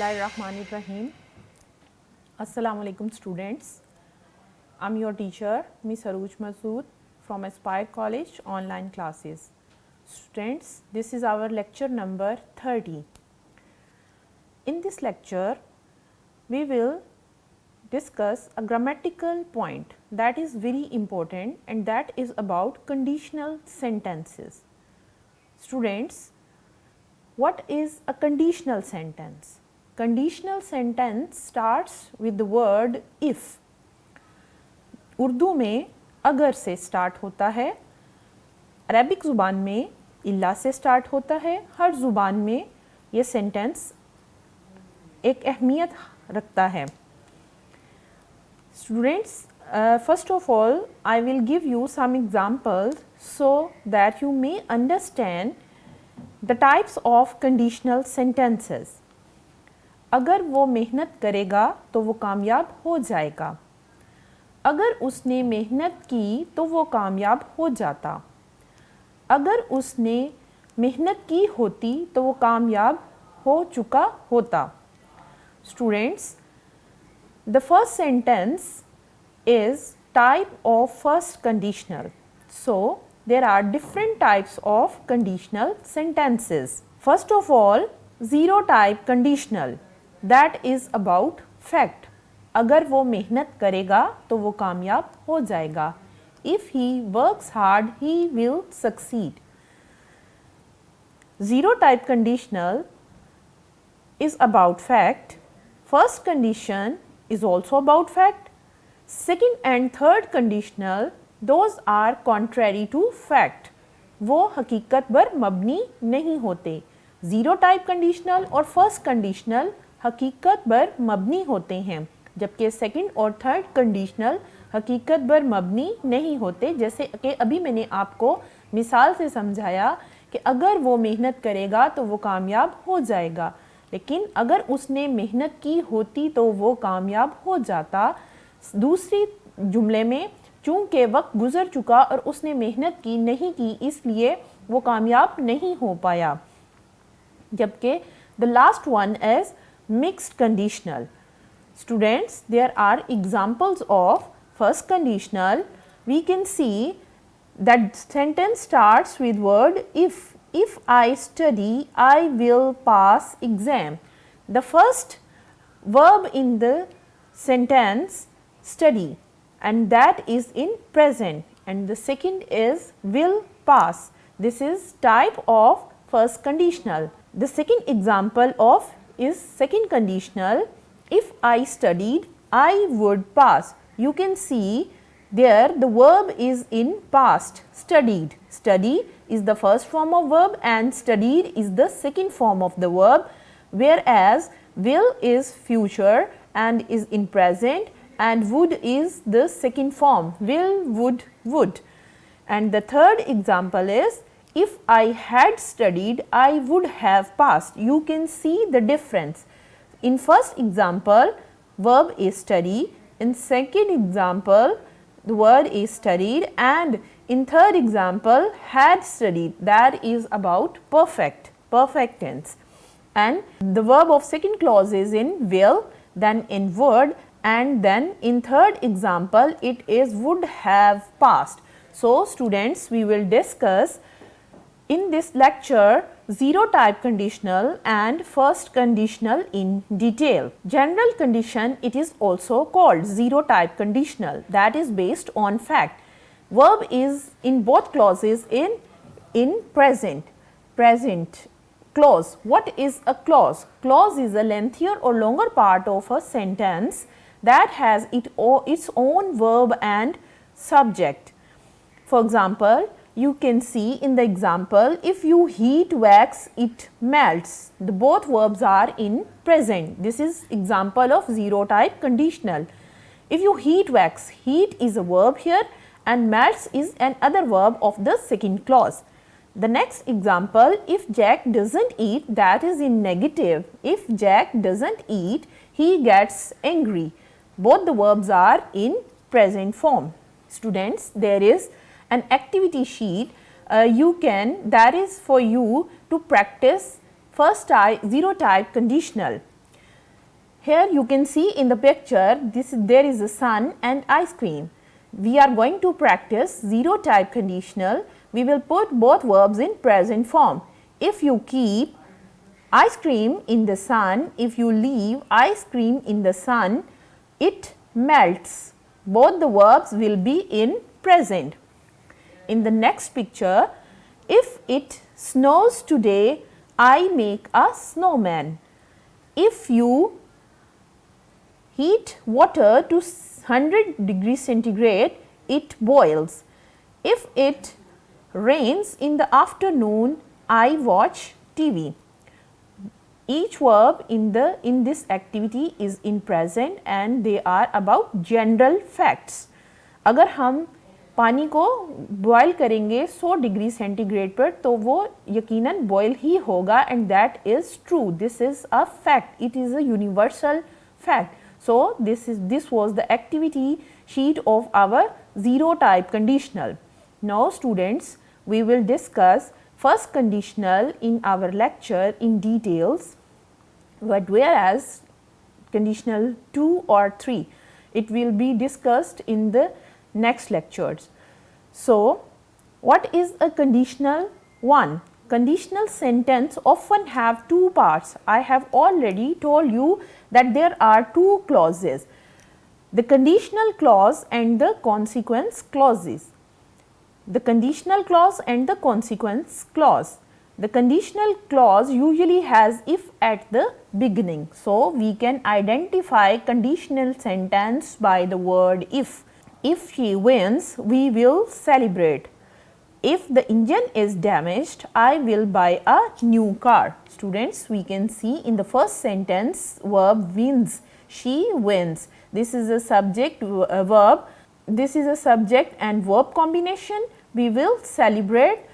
Bismillahirrahmanirrahim. Assalamu alaikum students. I'm your teacher Miss Aruj Masood from Aspire College online classes. Students, this is our lecture number 30. In this lecture, we will discuss a grammatical point that is very important, and that is about conditional sentences. Students, what is a conditional sentence? Conditional sentence starts with the word if. Urdu में अगर से start होता है, Arabic ज़ुबान में इल्ला से start होता है। हर ज़ुबान में ये सेंटेंस एक अहमियत रखता है। Students, first of all, I will give you some examples so that you may understand the types of conditional sentences. अगर वो मेहनत करेगा तो वो कामयाब हो जाएगा। अगर उसने मेहनत की तो वो कामयाब हो जाता। अगर उसने मेहनत की होती तो वो कामयाब हो चुका होता। Students, the first sentence is type of first conditional. So, there are different types of conditional sentences. First of all, zero type conditional, that is about fact. अगर वो मेहनत करेगा तो वो कामयाब हो जाएगा। If he works hard, he will succeed. Zero type conditional is about fact. First condition is also about fact. Second and third conditional, those are contrary to fact. वो हकीकत पर मबनी नहीं होते। ज़ीरो टाइप कंडीशनल और first conditional हकीकत पर मबनी होते हैं, जबकि सेकंड और थर्ड कंडीशनल हकीकत पर मबनी नहीं होते। जैसे कि अभी मैंने आपको मिसाल से समझाया कि अगर वो मेहनत करेगा तो वो कामयाब हो जाएगा, लेकिन अगर उसने मेहनत की होती तो वो कामयाब हो जाता। दूसरी जुमले में चूँकि वक्त गुज़र चुका और उसने मेहनत की नहीं की, इसलिए वो कामयाब नहीं हो पाया। जबकि the last one is mixed conditional. Students, there are examples of first conditional. We can see that sentence starts with word if. If I study, I will pass exam. The first verb in the sentence study, and that is in present, and the second is will pass. This is type of first conditional. The second example of is second conditional. If I studied, I would pass. You can see there the verb is in past, studied. Study is the first form of verb and studied is the second form of the verb, whereas will is future and is in present, and would is the second form, will, would. And the third example is if I had studied, I would have passed. You can see the difference. In first example, verb is study. In second example, the word is studied, and in third example, had studied. That is about perfect tense. And the verb of second clause is in will, then in would, and then in third example, it is would have passed. So, students, we will discuss in this lecture zero type conditional and first conditional in detail. General condition, it is also called zero type conditional, that is based on fact. Verb is in both clauses in present clause. What is a clause? Clause is a lengthier or longer part of a sentence that has its own verb and subject. For example, you can see in the example, if you heat wax, it melts. The both verbs are in present. This is example of zero type conditional. If you heat wax, heat is a verb here and melts is another verb of the second clause. The next example, if Jack doesn't eat, that is in negative. If Jack doesn't eat, he gets angry. Both the verbs are in present form. Students, there is an activity sheet that is for you to practice first type, zero type conditional. Here you can see in the picture, there is a sun and ice cream. We are going to practice zero type conditional. We will put both verbs in present form. If you keep ice cream in the sun, if you leave ice cream in the sun, it melts. Both the verbs will be in present. In the next picture, if it snows today, I make a snowman. If you heat water to 100 degrees centigrade, it boils. If it rains in the afternoon, I watch TV. Each verb in this activity is in present and they are about general facts. अगर हम पानी को boil करेंगे 100 degree centigrade पर तो वो यकीनन boil ही होगा and that is true. This is a fact. It is a universal fact. So, this was the activity sheet of our zero type conditional. Now students, we will discuss first conditional in our lecture in details, but whereas conditional 2 or 3, it will be discussed in the next lectures. So, what is a conditional 1? Conditional sentence often have two parts. I have already told you that there are two clauses, the conditional clause and the consequence clauses. The conditional clause and the consequence clause. The conditional clause usually has if at the beginning. So, we can identify conditional sentence by the word if. If she wins, we will celebrate. If the engine is damaged, I will buy a new car. Students, we can see in the first sentence verb wins. She wins. This is a subject verb. This is a subject and verb combination. We will celebrate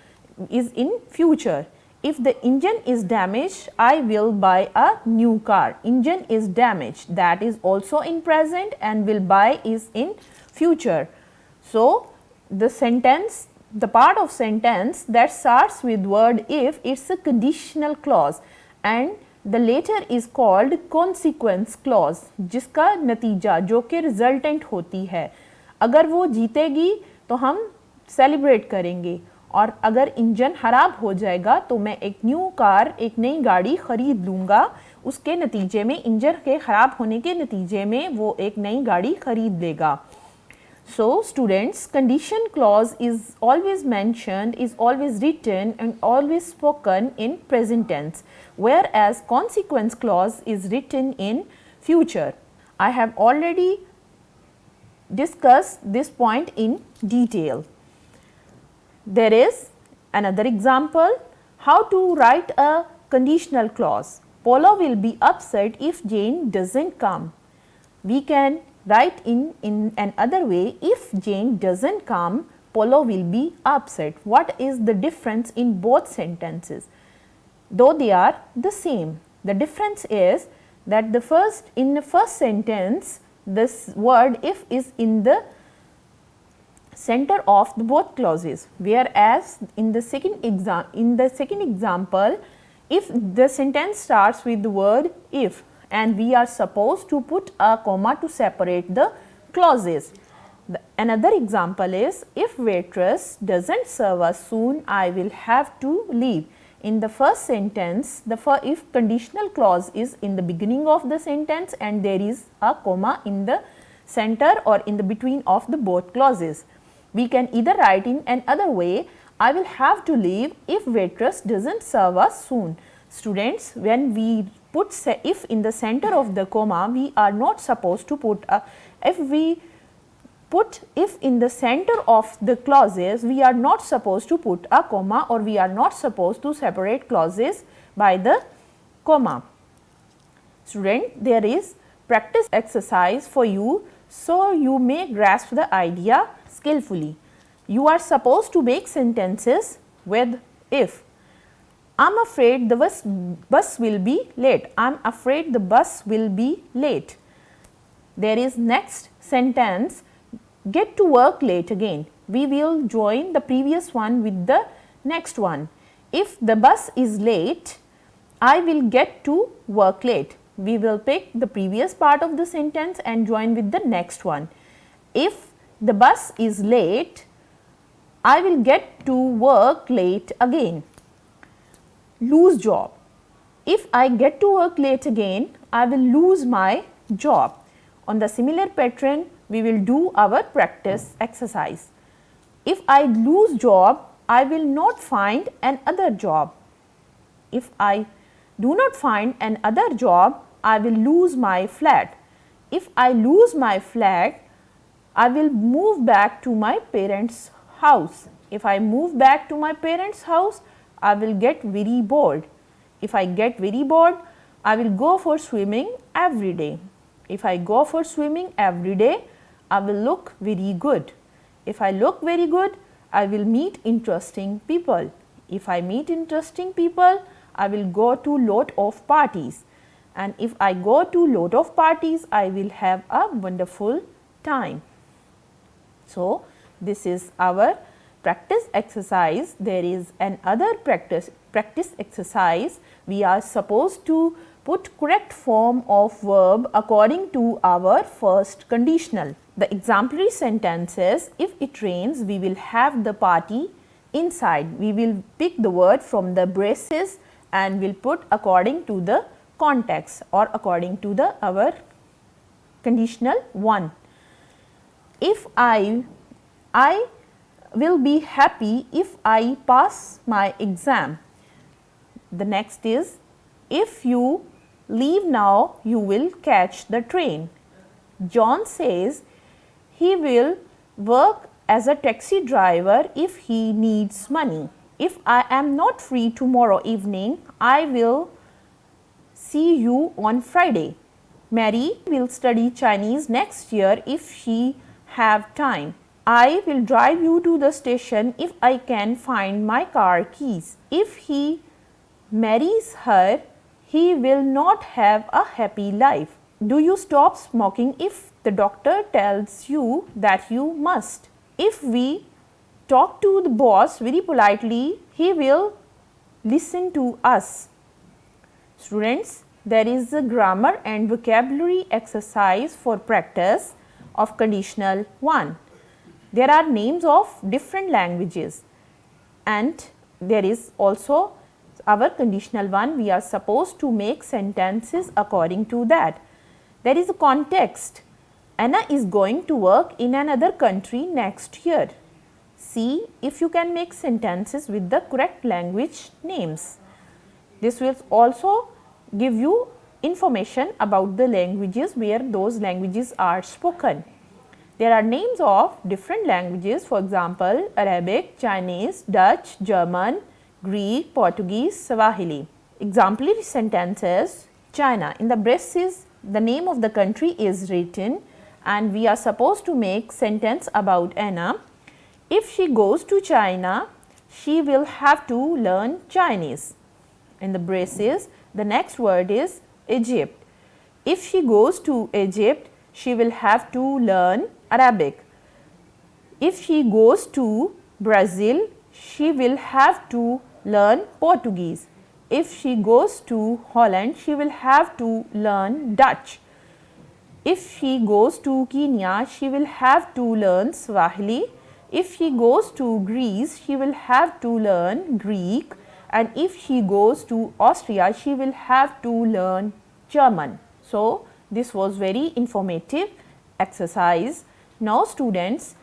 is in future. If the engine is damaged, I will buy a new car. Engine is damaged. That is also in present and will buy is in future. So, the sentence, the part of sentence that starts with word if, it's a conditional clause and the later is called consequence clause, जिसका नतीजा जो कि resultant होती है. अगर वो जीतेगी तो हम सेलिब्रेट करेंगे और अगर इंजन खराब हो जाएगा तो मैं एक न्यू कार, एक नई गाड़ी खरीद लूँगा. उसके नतीजे में, इंजन के ख़राब होने के नतीजे में वो एक नई गाड़ी खरीद लेगा. So, students, condition clause is always mentioned, is always written and always spoken in present tense, whereas consequence clause is written in future. I have already discussed this point in detail. There is another example, how to write a conditional clause. Polo will be upset if Jane doesn't come. We can write in another way, if Jane doesn't come, Polo will be upset. What is the difference in both sentences? Though they are the same, the difference is that in the first sentence, this word if is in the center of the both clauses, whereas in the second example, if the sentence starts with the word if and we are supposed to put a comma to separate the clauses. Another example is, if waitress doesn't serve us soon, I will have to leave. In the first sentence, the if conditional clause is in the beginning of the sentence and there is a comma in the center or in the between of the both clauses. We can either write in another way, I will have to leave if waitress doesn't serve us soon. Students, when we put if in the center of the comma, we are not supposed to put a, if we put if in the center of the clauses, we are not supposed to put a comma or we are not supposed to separate clauses by the comma. Student, there is practice exercise for you so you may grasp the idea skillfully. You are supposed to make sentences with if. I'm afraid the bus will be late. I'm afraid the bus will be late. There is next sentence, get to work late again. We will join the previous one with the next one. If the bus is late, I will get to work late. we will pick the previous part of the sentence and join with the next one. If the bus is late, I will get to work late again. Lose job. If I get to work late again, I will lose my job. On the similar pattern, we will do our practice exercise. If I lose job, I will not find another job. If I do not find another job, I will lose my flat. If I lose my flat, I will move back to my parents' house. If I move back to my parents' house, I will get very bored. If I get very bored, I will go for swimming every day. If I go for swimming every day, I will look very good. If I look very good, I will meet interesting people. If I meet interesting people, I will go to lot of parties. And if I go to lot of parties, I will have a wonderful time. So, this is our practice exercise. There is another practice exercise. We are supposed to put correct form of verb according to our first conditional. The exemplary sentence is, if it rains, we will have the party inside. We will pick the word from the braces and will put according to the context or according to the our conditional 1. If I will be happy if I pass my exam. The next is, if you leave now, you will catch the train. John says he will work as a taxi driver if he needs money. If I am not free tomorrow evening, I will see you on Friday. Mary will study Chinese next year if she have time. I will drive you to the station if I can find my car keys. If he marries her, he will not have a happy life. Do you stop smoking if the doctor tells you that you must? If we talk to the boss very politely, he will listen to us. Students, there is a grammar and vocabulary exercise for practice of conditional 1. There are names of different languages and there is also our conditional 1. We are supposed to make sentences according to that. There is a context. Anna is going to work in another country next year. See if you can make sentences with the correct language names. This will also give you information about the languages where those languages are spoken. There are names of different languages, for example, Arabic, Chinese, Dutch, German, Greek, Portuguese, Swahili. Exemplary sentences: China. In the braces, the name of the country is written and we are supposed to make sentence about Anna. If she goes to China, she will have to learn Chinese. In the braces, the next word is Egypt. If she goes to Egypt, she will have to learn Arabic. If she goes to Brazil, she will have to learn Portuguese. If she goes to Holland, she will have to learn Dutch. If she goes to Kenya, she will have to learn Swahili. If she goes to Greece, she will have to learn Greek. And if she goes to Austria, she will have to learn German. So, this was very informative exercise. Now, students,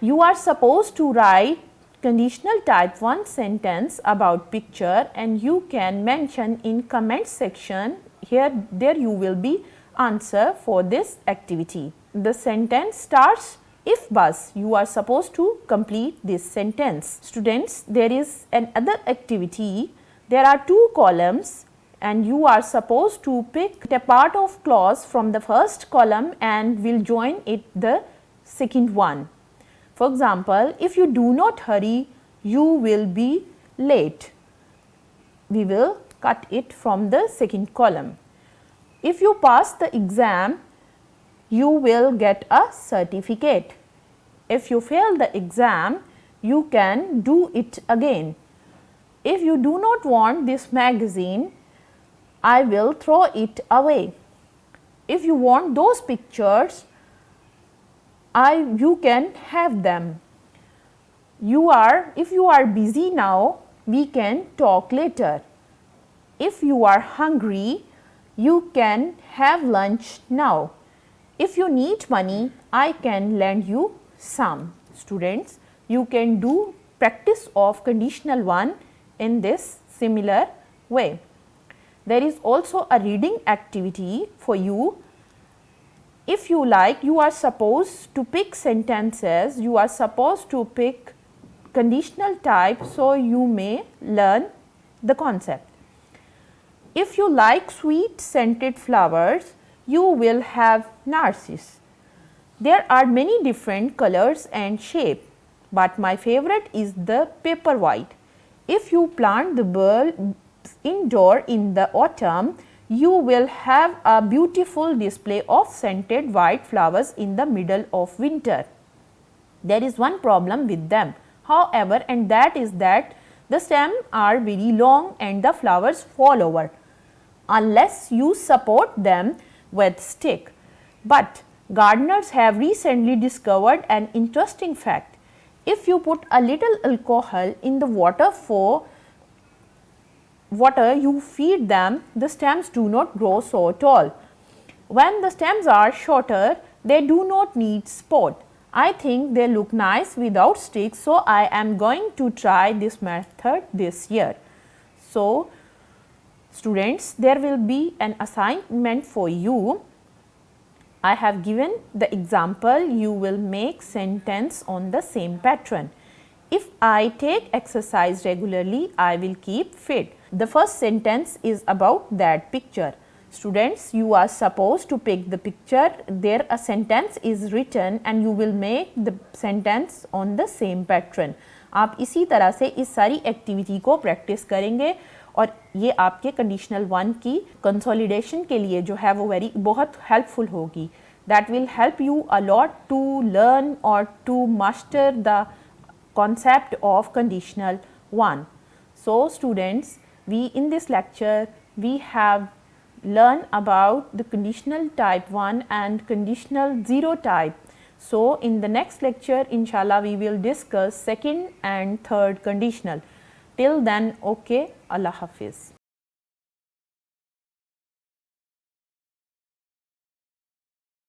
you are supposed to write conditional type 1 sentence about picture and you can mention in comment section. There you will be answer for this activity. The sentence starts if bus. You are supposed to complete this sentence. Students, there is another activity. There are 2 columns and you are supposed to pick a part of clause from the first column and will join it the second one. For example, if you do not hurry, you will be late. We will cut it from the second column. If you pass the exam, you will get a certificate. If you fail the exam, you can do it again. If you do not want this magazine, I will throw it away. If you want those pictures, you can have them. If you are busy now, we can talk later. If you are hungry, you can have lunch now. If you need money, I can lend you some. Students, you can do practice of conditional 1 in this similar way. There is also a reading activity for you. If you like, you are supposed to pick sentences, you are supposed to pick conditional type, so you may learn the concept. If you like sweet scented flowers, you will have narcissus. There are many different colors and shape, but my favorite is the paper white. If you plant the bulbs indoor in the autumn, you will have a beautiful display of scented white flowers in the middle of winter. There is one problem with them, however, and that is that the stems are very long and the flowers fall over unless you support them with stick. But gardeners have recently discovered an interesting fact. If you put a little alcohol in the water you feed them, the stems do not grow so tall. When the stems are shorter, they do not need support. I think they look nice without sticks, so I am going to try this method this year. So, students, there will be an assignment for you. I have given the example. You will make sentence on the same pattern. If I take exercise regularly, I will keep fit. The first sentence is about that picture. Students, you are supposed to pick the picture. There a sentence is written and you will make the sentence on the same pattern. आप इसी तरह से इस सारी activity को practice करेंगे और ये आपके कंडीशनल 1 की कंसोलिडेशन के लिए जो है वो बहुत हेल्पफुल होगी. That will help you a lot to learn or to master the concept of conditional 1. So, students, in this lecture we have learned about the conditional type 1 and conditional 0 type. So, in the next lecture, inshallah, we will discuss second and third conditional. Till then, okay, Allah Hafiz.